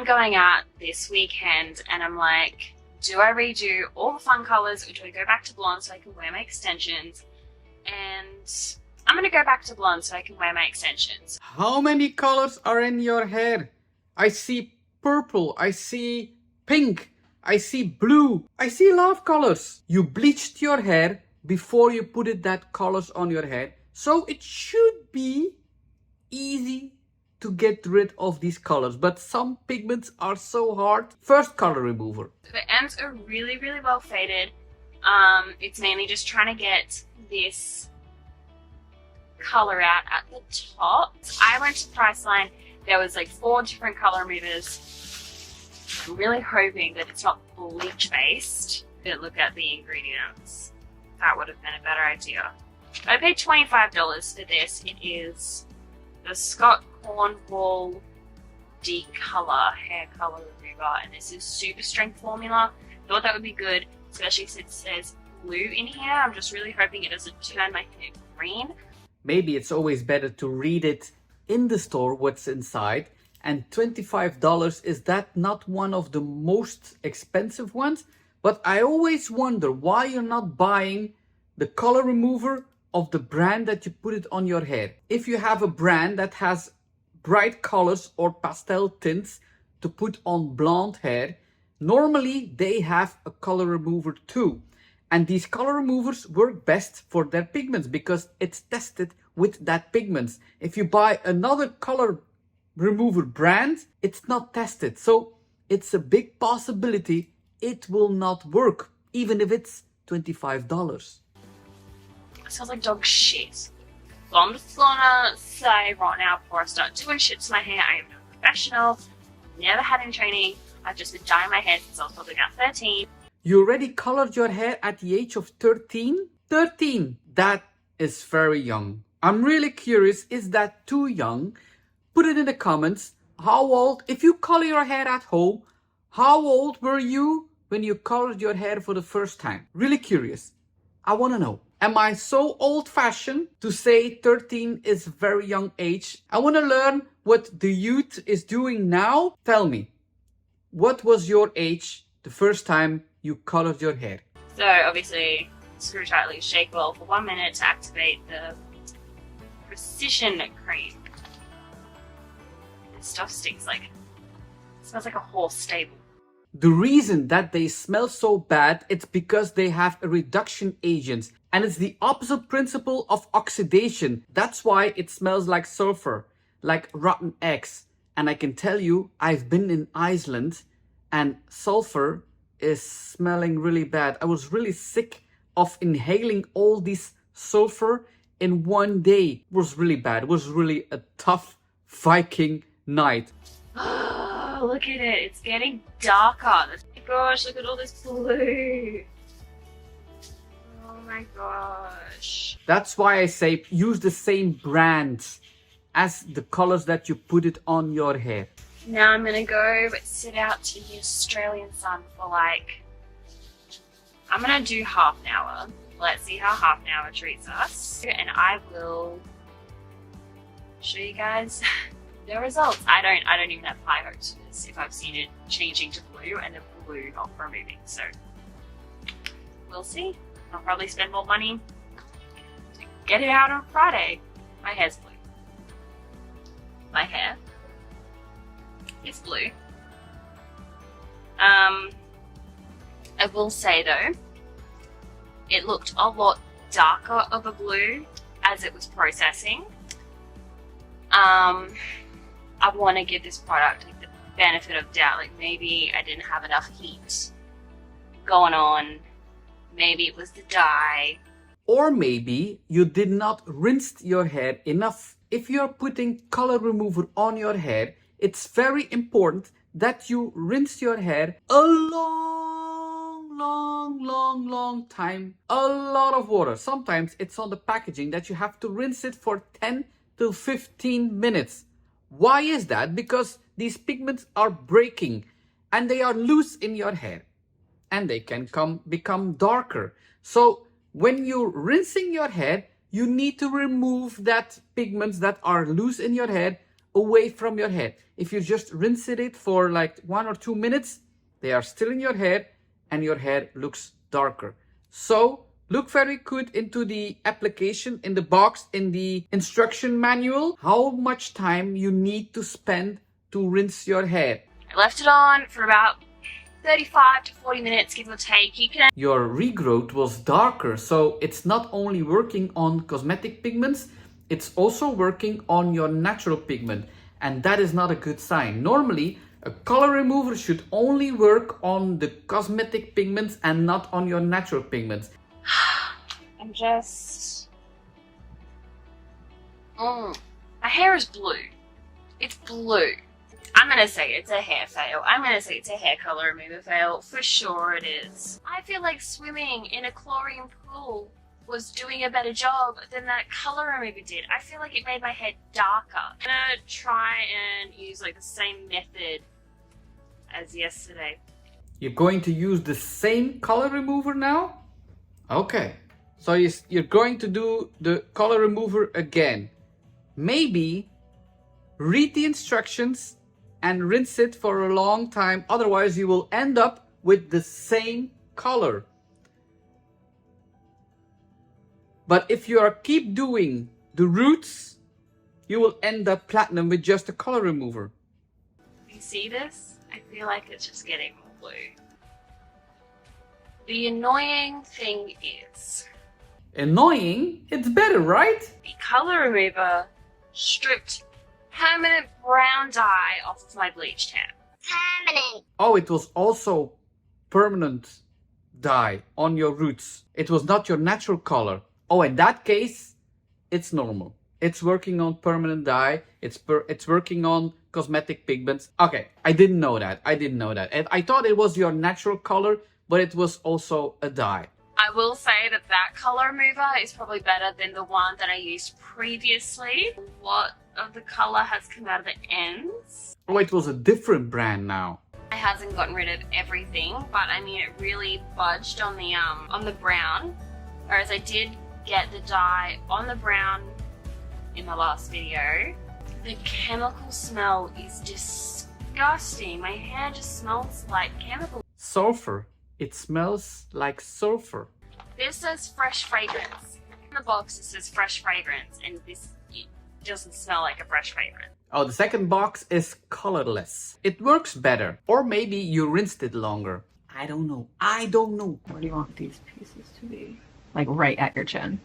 I'm going out this weekend and I'm like, do I redo all the fun colors or do I go back to blonde so I can wear my extensions? And I'm going to go back to blonde so I can wear my extensions. How many colors are in your hair? I see purple, I see pink, I see blue, I see a lot of colors. You bleached your hair before you put it that colors on your hair. So it should be easy to get rid of these colors, but some pigments are so hard. First color remover. The ends are really, really well faded. It's mainly just trying to get this color out at the top. I went to Priceline. There was like 4 different color removers. I'm really hoping that it's not bleach based. But look at the ingredients. That would have been a better idea. I paid $25 for this. It is the Scott Cornwall Decolor hair color remover, and this is super strength formula. Thought that would be good, especially since there's blue in here. I'm just really hoping it doesn't turn my hair green. Maybe it's always better to read it in the store what's inside, and $25, is that not one of the most expensive ones? But I always wonder why you're not buying the color remover of the brand that you put it on your hair. If you have a brand that has bright colors or pastel tints to put on blonde hair, normally they have a color remover too. And these color removers work best for their pigments because it's tested with that pigments. If you buy another color remover brand, it's not tested. So it's a big possibility it will not work, even if it's $25. It smells like dog shit. So I'm just gonna say right now before I start doing shit to my hair, I am not a professional, never had any training, I've just been dyeing my hair since I was probably about 13. You already colored your hair at the age of 13? 13! That is very young. I'm really curious, is that too young? Put it in the comments. How old, if you color your hair at home, how old were you when you colored your hair for the first time? Really curious. I want to know. Am I so old-fashioned to say 13 is a very young age? I want to learn what the youth is doing now. Tell me, what was your age the first time you colored your hair? So obviously, screw tightly, shake well for 1 minute to activate the precision cream. This stuff stinks like, it smells like a horse stable. The reason that they smell so bad, it's because they have a reduction agent. And it's the opposite principle of oxidation. That's why it smells like sulfur, like rotten eggs. And I can tell you, I've been in Iceland and sulfur is smelling really bad. I was really sick of inhaling all this sulfur in one day. It was really bad. It was really a tough Viking night. Oh, look at it. It's getting darker. Oh my gosh, look at all this blue. Oh my gosh. That's why I say use the same brand as the colors that you put it on your hair. Now I'm gonna go sit out to the Australian sun for like, I'm gonna do half an hour. Let's see how half an hour treats us. And I will show you guys the results. I don't even have high hopes for this if I've seen it changing to blue and the blue not removing. So we'll see. I'll probably spend more money to get it out on Friday. My hair's blue. My hair is blue. I will say though, it looked a lot darker of a blue as it was processing. I want to give this product like the benefit of doubt. Like maybe I didn't have enough heat going on. Maybe it was the dye. Or maybe you did not rinse your hair enough. If you're putting color remover on your hair, it's very important that you rinse your hair a long time. A lot of water. Sometimes it's on the packaging that you have to rinse it for 10 to 15 minutes. Why is that? Because these pigments are breaking and they are loose in your hair and they can become darker. So when you're rinsing your hair, you need to remove that pigments that are loose in your hair away from your head. If you just rinse it for like 1 or 2 minutes, they are still in your hair and your hair looks darker. So look very good into the application in the box, in the instruction manual, how much time you need to spend to rinse your hair. I left it on for about 35 to 40 minutes, give or take. You can. Your regrowth was darker, so it's not only working on cosmetic pigments, it's also working on your natural pigment, and that is not a good sign. Normally, a color remover should only work on the cosmetic pigments and not on your natural pigments. I'm just... My hair is blue. It's blue. I'm gonna say it's a hair fail. I'm gonna say it's a hair color remover fail. For sure it is. I feel like swimming in a chlorine pool was doing a better job than that color remover did. I feel like it made my hair darker. I'm gonna try and use like the same method as yesterday. You're going to use the same color remover now? Okay. So you're going to do the color remover again. Maybe read the instructions and rinse it for a long time. Otherwise, you will end up with the same color. But if you keep doing the roots, you will end up platinum with just a color remover. You see this? I feel like it's just getting more blue. The annoying thing is... Annoying? It's better, right? The color remover stripped permanent brown dye off of my bleached hair. Permanent! Oh, it was also permanent dye on your roots. It was not your natural color. Oh, in that case, it's normal. It's working on permanent dye. It's working on cosmetic pigments. Okay, I didn't know that. And I thought it was your natural color, but it was also a dye. I will say that that color remover is probably better than the one that I used previously. A lot of the color has come out of the ends. Oh, it was a different brand now. It hasn't gotten rid of everything, but I mean, it really budged on the brown. Whereas I did get the dye on the brown in the last video. The chemical smell is disgusting. My hair just smells like chemical. Sulfur. It smells like sulfur. This says fresh fragrance. In the box it says fresh fragrance, and this it doesn't smell like a fresh fragrance. Oh, the second box is colorless. It works better. Or maybe you rinsed it longer. I don't know. Where do you want these pieces to be? Like right at your chin.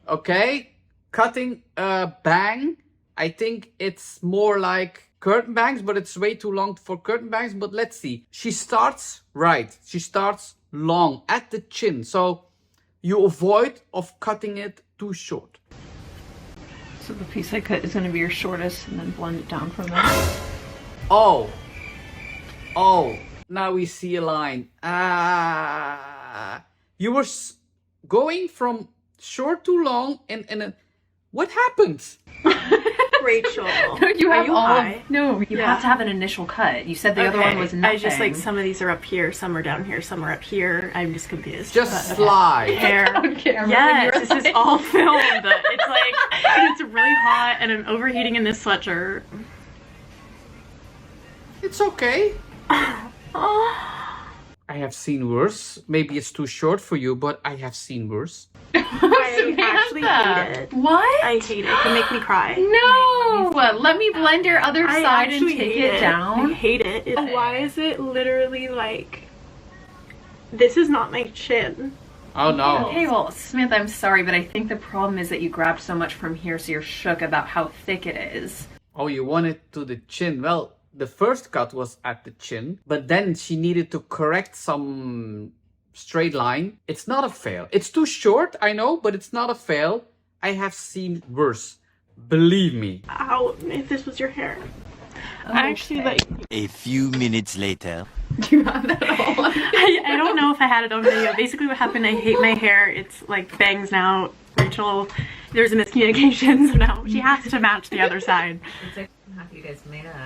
Okay, cutting a bang. I think it's more like curtain bangs, but it's way too long for curtain bangs. But let's see. She starts right. She starts long at the chin. So you avoid of cutting it too short. So the piece I cut is going to be your shortest and then blend it down from there. Oh, now we see a line. You were going from short to long and what happened? Rachel, You have high? No, you have to have an initial cut. You said the other one was nothing. I just like some of these are up here, some are down here, some are up here. I'm just confused. Just slide. Hair. on camera. Yes, this is all filmed. It's like it's really hot and I'm overheating in this sweatshirt. It's okay. I have seen worse. Maybe it's too short for you, but I have seen worse. I actually hate it. What? I hate it. It can make me cry. No! Let me blend your other I side and actually take hate it down. I hate it. Why is it literally like this is not my chin? Oh no. Okay, well, Smith, I'm sorry, but I think the problem is that you grabbed so much from here, so you're shook about how thick it is. Oh, you want it to the chin. Well, the first cut was at the chin, but then she needed to correct some straight line. It's not a fail. It's too short, I know, but it's not a fail. I have seen worse. Believe me. Ow, if this was your hair. I actually like A few minutes later. Do you have that all? I don't know if I had it on video. Basically what happened, I hate my hair. It's like bangs now. Rachel, there's a miscommunication, so now she has to match the other side. I'm happy you guys made up.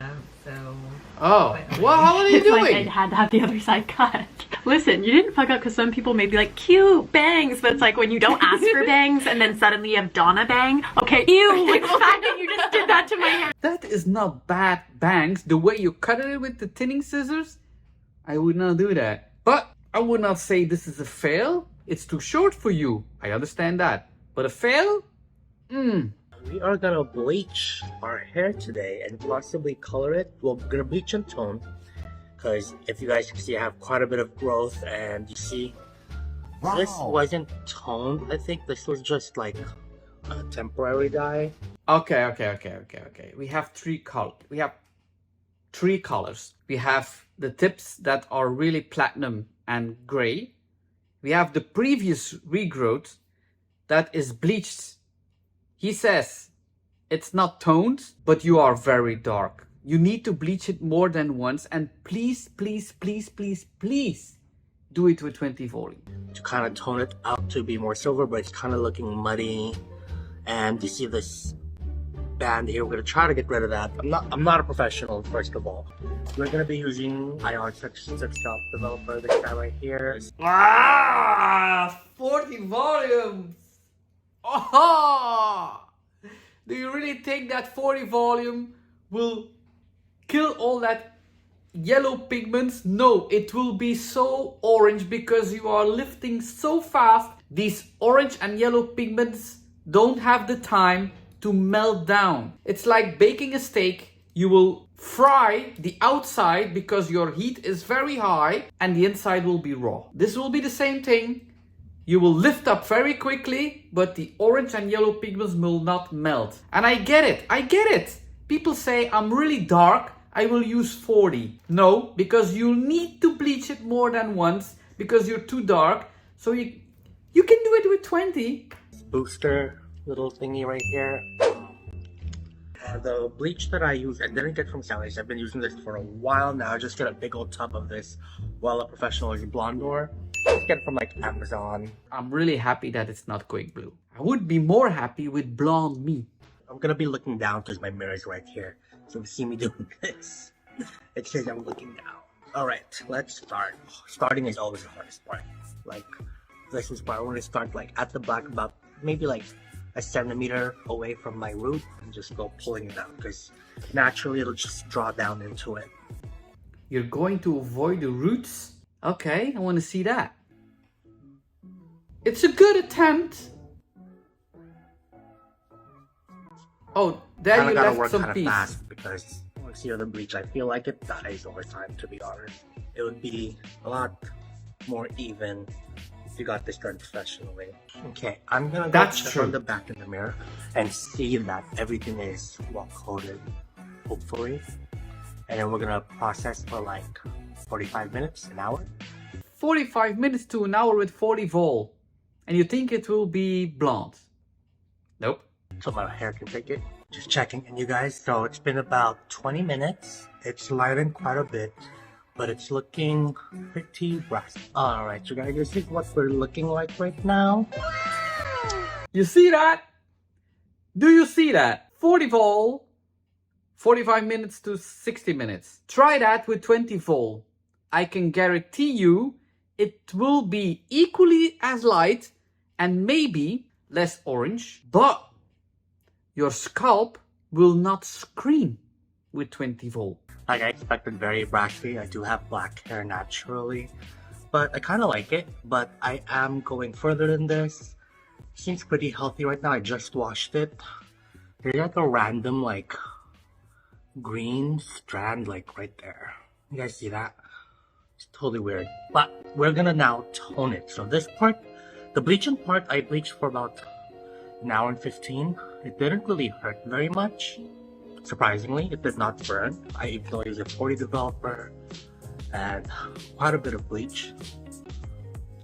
So Oh, well, how are you It's like I doing? had to have the other side cut. Listen, you didn't fuck up because some people may be like, cute bangs, but it's like when you don't ask for bangs and then suddenly you have Donna bang. Okay, ew, like the fact that you just did that to my hair. That is not bad bangs. The way you cut it with the thinning scissors, I would not do that. But I would not say this is a fail. It's too short for you. I understand that. But a fail? We are gonna bleach our hair today and possibly color it. Well, we're gonna bleach and tone, because if you guys can see, I have quite a bit of growth, and you see, this wasn't toned. I think this was just like a temporary dye. Okay. We have three colors. We have the tips that are really platinum and gray. We have the previous regrowth that is bleached. He says it's not toned, but you are very dark. You need to bleach it more than once, and please do it with 20 volume. To kind of tone it out to be more silver, but it's kind of looking muddy. And you see this band here, we're gonna try to get rid of that. I'm not a professional, first of all. We're gonna be using Ion 6 Shop Developer, this guy right here. 40 volumes. Oh! Do you really think that 40 volume will kill all that yellow pigments? No, it will be so orange because you are lifting so fast. These orange and yellow pigments don't have the time to melt down. It's like baking a steak. You will fry the outside because your heat is very high and the inside will be raw. This will be the same thing. You will lift up very quickly, but the orange and yellow pigments will not melt. And I get it. People say I'm really dark, I will use 40. No, because you need to bleach it more than once because you're too dark. So you can do it with 20. Booster little thingy right here. The bleach that I use, I didn't get from Sally's. I've been using this for a while now. I just get a big old tub of this while a professional is Blondor. Just get it from like Amazon. I'm really happy that it's not quick blue. I would be more happy with blonde me. I'm gonna be looking down because my mirror is right here. So if you see me doing this, it says I'm looking down. Alright, let's start. Starting is always the hardest part. Like, this is where I want to start like at the back, about maybe like a centimeter away from my root, and just go pulling it out because naturally it'll just draw down into it. You're going to avoid the roots? Okay, I want to see that. It's a good attempt. Oh, there Kinda you gotta left work some kind of piece. fast because once you have the bleach, I feel like it dies over time, to be honest. It would be a lot more even if you got this done professionally. Okay, I'm gonna go That's check true. on the back in the mirror and see that everything is well coated, hopefully. And then we're gonna process for like 45 minutes, an hour. 45 minutes to an hour with 40 vol. And you think it will be blonde? Nope. So my hair can take it. Just checking in, you guys. So it's been about 20 minutes. It's lightened quite a bit, but it's looking pretty brassy. Alright, you guys, this is what we're looking like right now. You see that? Do you see that? 40 vol, 45 minutes to 60 minutes. Try that with 20 vol. I can guarantee you it will be equally as light and maybe less orange, but your scalp will not scream with 20 volt. Like I expected, very brassy. I do have black hair naturally, but I kind of like it. But I am going further than this. Seems pretty healthy right now. I just washed it. There's like a random like green strand like right there. You guys see that? It's totally weird. But we're gonna now tone it. So this part, the bleaching part, I bleached for about an hour and 15. It didn't really hurt very much. Surprisingly, it did not burn. I even though I use a 40 developer and quite a bit of bleach.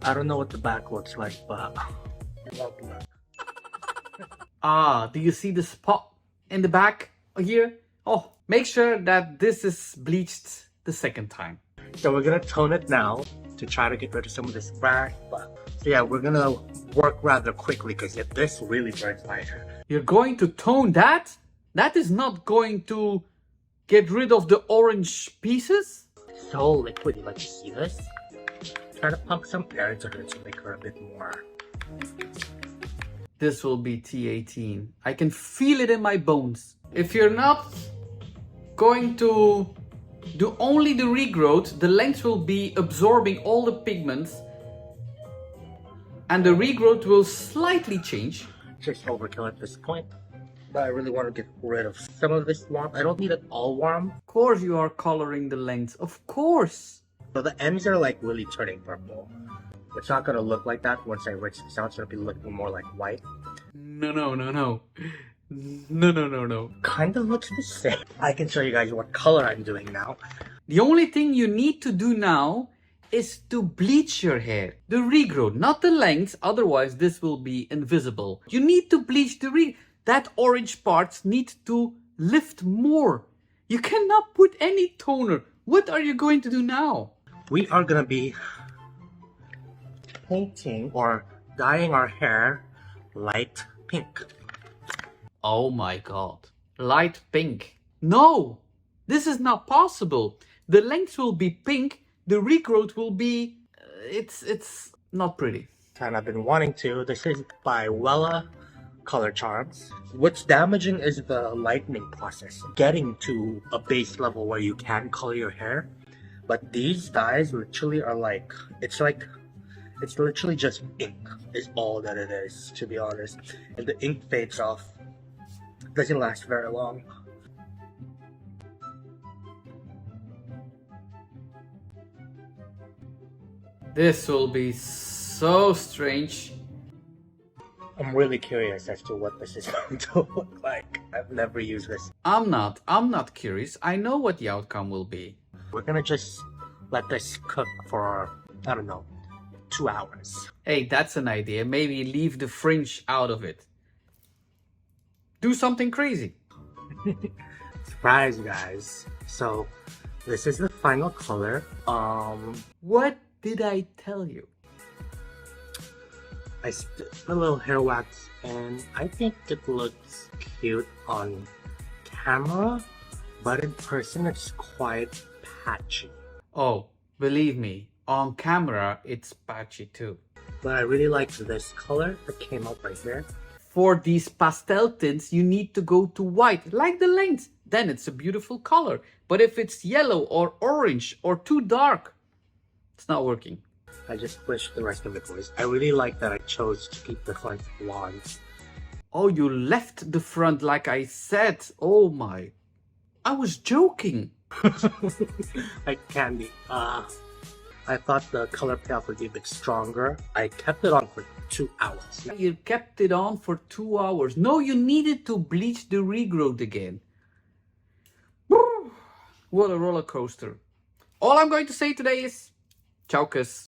I don't know what the back looks like, but welcome back. Ah, do you see the spot in the back here? Oh, make sure that this is bleached the second time. So we're gonna tone it now to try to get rid of some of this black. But so yeah, we're gonna work rather quickly because this really burns my hair. You're going to tone that? That is not going to get rid of the orange pieces. So liquidy, like you see this? Try to pump some air into her to make her a bit more. This will be T18. I can feel it in my bones. If you're not going to do only the regrowth, the length will be absorbing all the pigments and the regrowth will slightly change. Just overkill at this point. But I really want to get rid of some of this warmth. I don't need it all warm. Of course you are coloring the length, of course. So the ends are like really turning purple. It's not going to look like that once I rinse this out. It's going to be looking more like white. No. Kind of looks the same. I can show you guys what color I'm doing now. The only thing you need to do now is to bleach your hair. The regrowth, not the length, otherwise this will be invisible. You need to bleach the that orange parts need to lift more. You cannot put any toner. What are you going to do now? We are going to be painting or dyeing our hair light pink. Oh my god. Light pink. No! This is not possible. The length will be pink. The regrowth will be... It's not pretty. And I've been wanting to. This is by Wella Color Charms. What's damaging is the lightening process. Getting to a base level where you can color your hair. But these dyes literally are like... It's literally just ink is all that it is, to be honest. And the ink fades off. It doesn't last very long. This will be so strange. I'm really curious as to what this is going to look like. I've never used this. I'm not curious. I know what the outcome will be. We're gonna just let this cook for, I don't know, 2 hours. Hey, that's an idea. Maybe leave the fringe out of it. Do something crazy. Surprise, guys. So, this is the final color. What did I tell you? I spit a little hair wax and I think it looks cute on camera, but in person it's quite patchy. Oh, believe me, on camera it's patchy too. But I really like this color that came out right here. For these pastel tints, you need to go to white, like the length. Then it's a beautiful color. But if it's yellow or orange or too dark, it's not working. I just wish the rest of it was. I really like that I chose to keep the front blonde. Oh, you left the front like I said. Oh my. I was joking. Like candy. I thought the color payoff would be a bit stronger. I kept it on for 2 hours. You kept it on for 2 hours. No, you needed to bleach the regrowth again. What a roller coaster. All I'm going to say today is, ciao, kus.